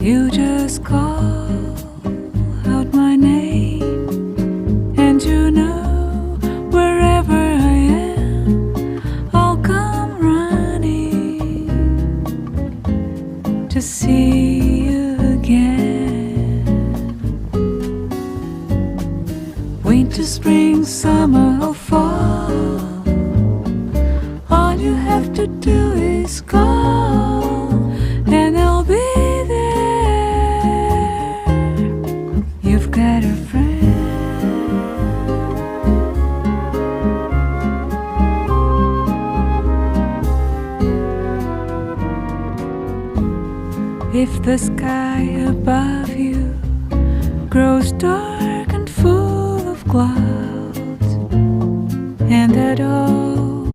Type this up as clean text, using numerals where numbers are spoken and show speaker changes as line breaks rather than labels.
You just call out my name, and you know wherever I am, I'll come running to see you again. Winter, spring, summer or fall, all you have to do is call, and I'll be You've got a friend. If the sky above you grows dark and full of clouds, and that all